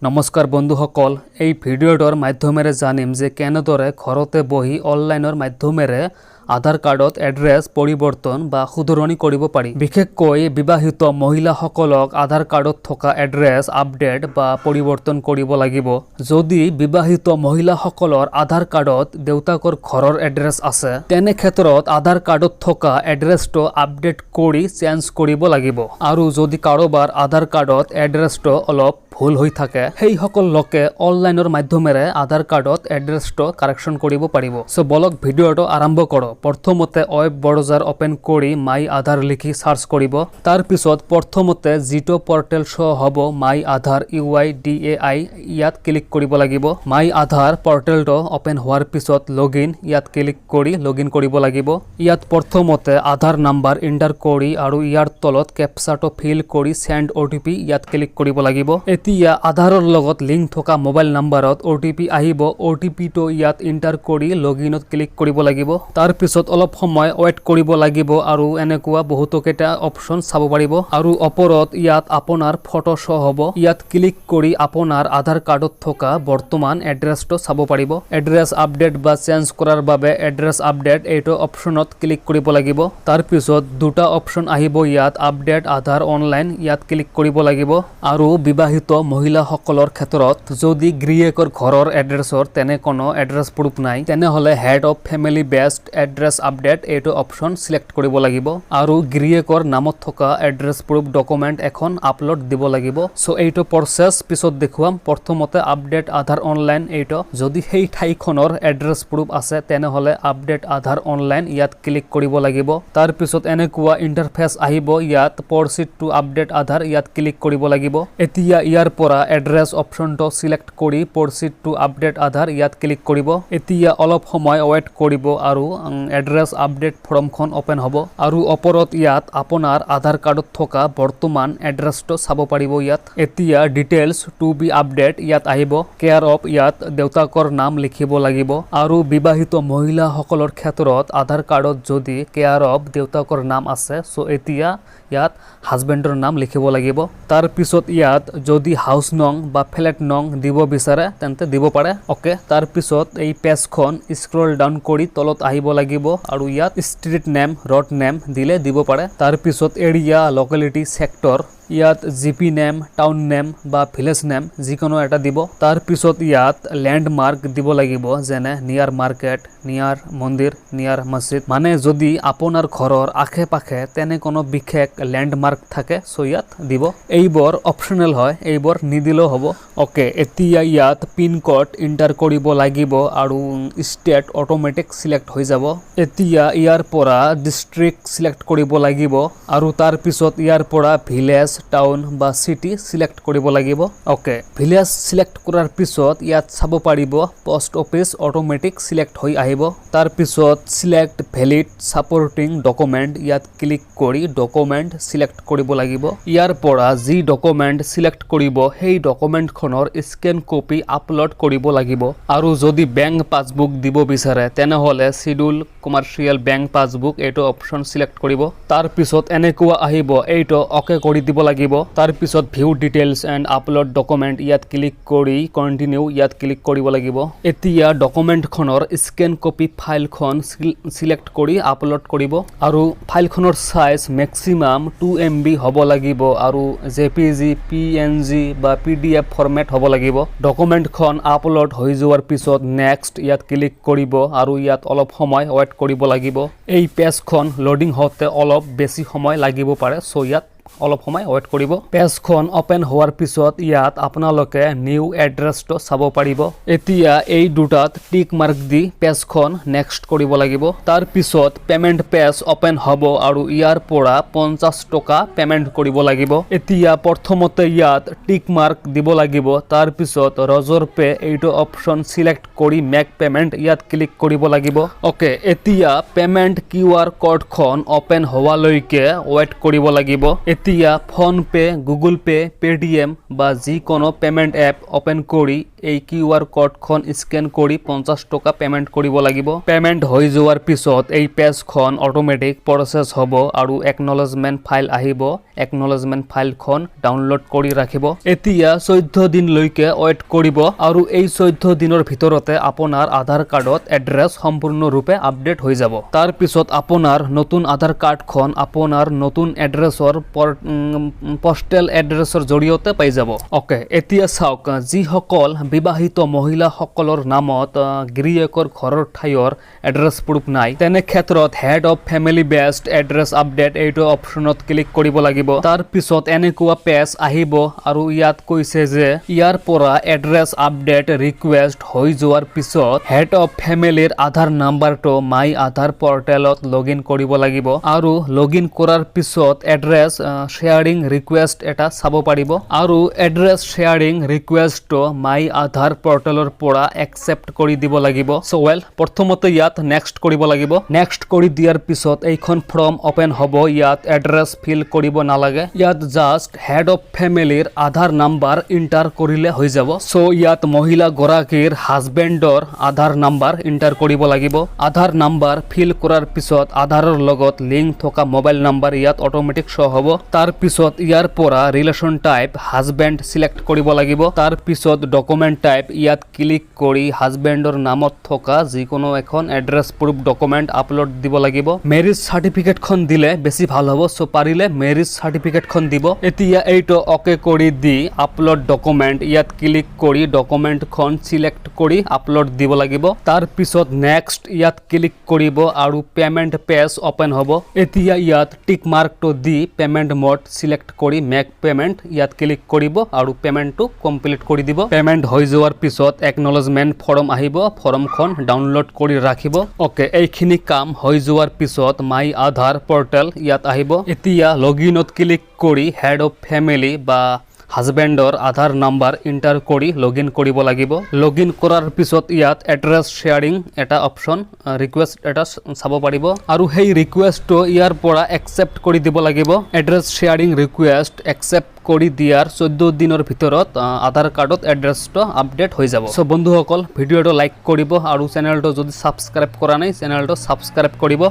নমস্কাৰ বন্ধুসকল, এই ভিডিঅ'টোৰ মাধ্যমেৰে জানিম যে কেনেদৰে ঘৰতে বহি অনলাইনৰ মাধ্যমেৰে আধাৰ কাৰ্ডত এড্ৰেছ পৰিৱৰ্তন বা শুধৰণি কৰিব পাৰি। বিশেষকৈ বিবাহিত মহিলাসকলক আধাৰ কাৰ্ডত থকা এড্ৰেছ আপডেট বা পৰিৱৰ্তন কৰিব লাগিব। যদি বিবাহিত মহিলাসকলৰ আধাৰ কাৰ্ডত দেউতাকৰ ঘৰৰ এড্ৰেছ আছে, তেনে ক্ষেত্ৰত আধাৰ কাৰ্ডত থকা এড্ৰেছটো আপডেট কৰি চেঞ্জ কৰিব লাগিব। আৰু যদি কাৰোবাৰ আধাৰ কাৰ্ডত এড্ৰেছটো অলপ ভুল হৈ থাকে, সেইসকল লোকে অনলাইনৰ মাধ্যমেৰে আধাৰ কাৰ্ডত এড্ৰেছটো কাৰেকশ্যন কৰিব পাৰিব। সো বলক ভিডিঅ'টো আৰম্ভ কৰক। প্ৰথমতে ৱেব ব্ৰাউজাৰ ওপেন কৰি মাই আধাৰ লিখি সাৰ্চ কৰিব। তাৰ পিছত প্ৰথমতে যিটো পৰ্টেল শ্ব' হ'ব মাই আধাৰ UIDAI, ইয়াত ক্লিক কৰিব লাগিব। মাই আধাৰ পৰ্টেলটো ওপেন হোৱাৰ পিছত লগইন, ইয়াত ক্লিক কৰি লগইন কৰিব লাগিব। ইয়াত প্ৰথমতে আধাৰ নাম্বাৰ এণ্টাৰ কৰি আৰু ইয়াৰ তলত কেপচাটো ফিল কৰি সেন্ড OTP, ইয়াত ক্লিক কৰিব লাগিব। এতিয়া আধাৰৰ লগত লিংক থকা মোবাইল নাম্বাৰত OTP আহিব। OTPটো ইয়াত এণ্টাৰ কৰি লগইনত ক্লিক কৰিব লাগিব। তাৰ পিছত অলপ সময় ৱেট কৰিব লাগিব আৰু এনেকুৱা বহুতো কেইটা অপচন চাব পাৰিব। আৰু ওপৰত ইয়াত আপোনাৰ ফটো শ্ব' হ'ব। ইয়াত ক্লিক কৰি আপোনাৰ আধাৰ কাৰ্ডত থকা বৰ্তমান এড্ৰেছটো চাব পাৰিব। এড্ৰেছ আপডেট বা চেঞ্জ কৰাৰ বাবে এড্ৰেছ আপডেট এইটো অপচনত ক্লিক কৰিব লাগিব। তাৰ পিছত দুটা অপচন আহিব ইয়াত, আপডেট আধাৰ অনলাইন, ইয়াত ক্লিক কৰিব লাগিব। আৰু বিবাহিত মহিলাসকলৰ ক্ষেত্ৰত যদি গিৰিয়েকৰ ঘৰৰ এড্ৰেছৰ তেনে কোনো এড্ৰেছ প্ৰুফ নাই, তেনেহ'লে head of family based address update এইটো অপচন সিলেক্ট কৰিব লাগিব। আৰু গিৰিয়েকৰ নামত থকা এড্ৰেছ প্ৰুফ ডকুমেণ্ট এখন আপলোড দিব লাগিব। সো এইটো প্ৰচেছ পিছত দেখুৱাম। প্ৰথমতে আপডেট আধাৰ অনলাইন, এইটো যদি সেই ঠাইখনৰ এড্ৰেছ প্ৰুফ আছে তেনেহ'লে আপডেট আধাৰ অনলাইন, ইয়াত ক্লিক কৰিব লাগিব। তাৰ পিছত এনেকুৱা ইণ্টাৰফেচ আহিব। ইয়াত প্ৰচিড টু আপডেট আধাৰ, ইয়াত ক্লিক কৰিব লাগিব। এতিয়া ইয়াৰ পৰা এড্ৰেছ অপচনটো সিলেক্ট কৰি প্ৰচিড টু আপডেট আধাৰ, ইয়াত ক্লিক কৰিব। এতিয়া অলপ সময় ৱেট কৰিব আৰু এড্ৰেছ আপডেট ফৰ্মখন ওপেন হ'ব। আৰু ওপৰত ইয়াত আপোনাৰ আধাৰ কাৰ্ডত থকা বৰ্তমান এড্ৰেছটো চাব পাৰিব। ইয়াত এতিয়া ডিটেইলছ টু বি আপডেট, ইয়াত আহিব। কেয়াৰ অফ, ইয়াত দেউতাকৰ নাম লিখিব লাগিব। আৰু বিবাহিত মহিলাসকলৰ ক্ষেত্ৰত আধাৰ কাৰ্ডত যদি কেয়াৰ অফ দেউতাকৰ নাম আছে, সো এতিয়া ইয়াত হাজবেণ্ডৰ নাম লিখিব লাগিব। তাৰ পিছত ইয়াত যদি হাউচ নং বা ফ্লেট নং দিব বিচাৰে তেন্তে দিব পাৰে। ওকে, তাৰ পিছত এই পেজখন স্ক্ৰল ডাউন কৰি তলত আহিব লাগিব আৰু ইয়াত ষ্ট্ৰীট নেম, ৰোড নেম দিলে দিব পাৰে। তাৰ পিছত এৰিয়া, লোকেলিটি, সেক্টৰ, ইয়াত জিপি নেম, টাউন নেম বা ভিলেজ নেম যিকোনো এটা দিব। তাৰ পিছত ইয়াত লেণ্ডমাৰ্ক দিব লাগিব, যেনে নিয়াৰ মাৰ্কেট, নিয়াৰ মন্দিৰ, নিয়াৰ মছজিদ। মানে যদি আপোনাৰ ঘৰৰ আশে পাশে তেনে কোনো বিশেষ লেণ্ডমাৰ্ক থাকে, সো ইয়াত দিব। এইবোৰ অপচনেল হয়, এইবোৰ নিদিলেও হ'ব। ওকে, এতিয়া ইয়াত পিন কোড এণ্টাৰ কৰিব লাগিব আৰু ষ্টেট অট'মেটিক চিলেক্ট হৈ যাব। এতিয়া ইয়াৰ পৰা ডিষ্ট্ৰিক্ট চিলেক্ট কৰিব লাগিব আৰু তাৰ পিছত ইয়াৰ পৰা ভিলেজ, টাউন বা চিটি চিলেক্ট কৰিব লাগিব। ওকে, ভিলেজ চিলেক্ট কৰাৰ পিছত ইয়াত চাব পাৰিব পোষ্ট অফিচ অট'মেটিক চিলেক্ট হৈ আহিব। তাৰ পিছত চিলেক্ট ভেলিড ছাপৰ্টিং ডকুমেণ্ট, ইয়াত ক্লিক কৰি ডকুমেণ্ট চিলেক্ট কৰিব লাগিব। ইয়াৰ পৰা যি ডকুমেণ্ট চিলেক্ট কৰিব সেই ডকুমেণ্টখনৰ স্কেন কপি আপলোড কৰিব লাগিব। আৰু যদি বেংক পাছবুক দিব বিচাৰে তেনেহ'লে শিডিউল কমাৰ্চিয়েল বেংক পাছবুক এইটো অপচন চিলেক্ট কৰিব। তাৰ পিছত এনেকুৱা আহিব, এইটো অকে কৰি দিব লাগিব। তাৰ পিছত view details and upload document, ইয়াত ক্লিক কৰি কণ্টিনিউ, ইয়াত ক্লিক কৰিব লাগিব। এতিয়া ডকুমেণ্টখনৰ স্কেন কপি ফাইলখন চিলেক্ট কৰি আপলোড কৰিব। আৰু ফাইলখনৰ চাইজ মেক্সিমাম 2 MB হ'ব লাগিব আৰু JPG, PNG বা PDF ফৰ্মেট হ'ব লাগিব। ডকুমেণ্টখন আপলোড হৈ যোৱাৰ পিছত নেক্সট, ইয়াত ক্লিক কৰিব আৰু ইয়াত অলপ সময় ৱেট কৰিব লাগিব। এই পেজখন লোডিং হওঁতে অলপ বেছি সময় লাগিব পাৰে, সো ইয়াত অলপ সময় ৱেট কৰিব। পেজখন ওপেন হোৱাৰ পিছত ইয়াত আপোনালোকে নিউ এড্ৰেছটো চাব পাৰিব। এতিয়া এই দুটাত টিক মাৰ্ক দি পেজখন নেক্সট কৰিব লাগিব। তাৰ পিছত পেমেণ্ট পেজ ওপেন হ'ব আৰু ইয়াৰ পৰা 50 টকা পেমেণ্ট কৰিব লাগিব। এতিয়া প্ৰথমতে ইয়াত টিক মাৰ্ক দিব লাগিব। তাৰ পিছত ৰজৰ পে এইটো অপচন চিলেক্ট কৰি মেক পেমেণ্ট, ইয়াত ক্লিক কৰিব লাগিব। ওকে, এতিয়া পেমেণ্ট QR কোডখন ওপেন হোৱালৈকে ৱেট কৰিব লাগিব। এতিয়া phone pay, Google pay, Paytm বা যিকোনো পেমেন্ট এপ ওপেন কৰি এই QR কোডখন স্ক্যান কৰি 50 টকা পেমেন্ট কৰিব লাগিব। পেমেন্ট হৈ যোৱাৰ পিছত এই পেজখন অটোমেটিক প্ৰচেছ হ'ব আৰু একনলেজমেন্ট ফাইল আহিব। একনলেজমেন্ট ফাইলখন ডাউনলোড কৰি ৰাখিব। এতিয়া 14 দিনলৈকে ওয়েট কৰিব আৰু এই 14 দিনৰ ভিতৰতে আপোনাৰ আধাৰ কাৰ্ডত এড্ৰেছ সম্পূৰ্ণৰূপে আপডেট হৈ যাব। তাৰ পিছত আপোনাৰ নতুন আধাৰ কাৰ্ডখন আপোনাৰ নতুন এড্ৰেছৰ পোষ্টেল এড্ৰেছৰ জৰিয়তে পাই যাব। ওকে, এতিয়া চাওক, যিসকল বিবাহিত মহিলাসকলৰ নামত গিৰিয়েকৰ ঘৰৰ ঠাইৰ এড্ৰেছ প্ৰুফ নাই, তেনে ক্ষেত্ৰত head of family based address update এইটো অপশ্যনত ক্লিক কৰিব লাগিব। তাৰ পিছত এনেকুৱা পেজ আহিব আৰু ইয়াত কৈছে যে ইয়াৰ পৰা এড্ৰেছ আপডেট ৰিকুৱেষ্ট হৈ যোৱাৰ পিছত হেড অফ ফেমিলিৰ আধাৰ নাম্বাৰটো মাই আধাৰ পৰ্টেলত লগইন কৰিব লাগিব আৰু লগইন কৰাৰ পিছত এড্ৰেছ শ্বেয়াৰিং ৰিকুৱেষ্ট এটা চাব পাৰিব আৰু এড্ৰেছ শ্বেয়াৰিং ৰিকুৱেষ্টটো মাই আধাৰ পৰ্টেলৰ পৰা একচেপ্ট কৰি দিব লাগিব। প্ৰথমতে ইয়াত নেক্সট কৰিব লাগিব। নেক্সট কৰি দিয়াৰ পিছত এইখন ফৰ্ম ওপেন হ'ব। ইয়াত এড্ৰেছ ফিল কৰিব নালাগে, ইয়াত জাষ্ট হেড অফ ফেমিলিৰ আধাৰ নাম্বাৰ ইণ্টাৰ কৰিলে হৈ যাব। ইয়াত মহিলা গৰাকীৰ হাজবেণ্ডৰ আধাৰ নাম্বাৰ ইণ্টাৰ কৰিব লাগিব। আধাৰ নাম্বাৰ ফিল কৰাৰ পিছত আধাৰৰ লগত লিংক থকা মোবাইল নাম্বাৰ ইয়াত অটোমেটিক শ্ব' হ'ব। তাৰ পিছত ইয়াৰ পৰা ৰিলেশ্যন টাইপ হাজবেণ্ড চিলেক্ট কৰিব লাগিব। তাৰ পিছত ডকুমেণ্ট টাইপ ইয়াত ক্লিক কৰি হাজবেণ্ডৰ নামত থকা যিকোনো এখন এড্ৰেছ প্ৰুফ ডকুমেণ্ট আপলোড দিব লাগিব। মেৰিজ চাৰ্টিফিকেটখন দিলে বেছি ভাল হ'ব, পাৰিলে মেৰিজ চাৰ্টিফিকেটখন দিব। এতিয়া এইটো অকে কৰি দি আপলোড ডকুমেণ্ট ইয়াত ক্লিক কৰি ডকুমেণ্টখন চিলেক্ট কৰি আপলোড দিব লাগিব। তাৰ পিছত নেক্সট ইয়াত ক্লিক কৰিব আৰু পেমেণ্ট পেজ ওপেন হ'ব। এতিয়া ইয়াত টিক মাৰ্কটো দি পেমেণ্ট মোড চিলেক্ট কৰি মেক পেমেণ্ট ইয়াত ক্লিক কৰিব আৰু পেমেণ্টটো কমপ্লিট কৰি দিব। পেমেণ্ট হৈ যোৱাৰ পিছত একনলেজমেণ্ট ফৰ্ম আহিব, ফৰ্মখন ডাউনলোড কৰি ৰাখিব। ওকে, এইখিনি কাম হৈ যোৱাৰ পিছত মাই আধাৰ পৰ্টেল ইয়াত আহিব। এতিয়া লগইনত ক্লিক কৰি হেড অফ ফেমিলি বা হাজবেণ্ডৰ আধাৰ নাম্বাৰ ইণ্টাৰ কৰি লগইন কৰিব লাগিব। লগইন কৰাৰ পিছত ইয়াত এড্ৰেছ শ্বেয়াৰিং এটা অপশ্যন ৰিকুৱেষ্ট এটা চাব পাৰিব আৰু সেই ৰিকুৱেষ্টটো ইয়াৰ পৰা একচেপ্ট কৰি দিব লাগিব। এড্ৰেছ শ্বেয়াৰিং ৰিকুৱেষ্ট একচেপ্ট কৰি দিয়াৰ 14 দিনৰ ভিতৰত আধাৰ কাৰ্ডত এড্ৰেছটো আপডেট হৈ যাব। বন্ধুসকল, ভিডিঅ'টো লাইক কৰিব আৰু চেনেলটো যদি ছাবস্ক্ৰাইব কৰা নাই চেনেলটো ছাবস্ক্ৰাইব কৰিব।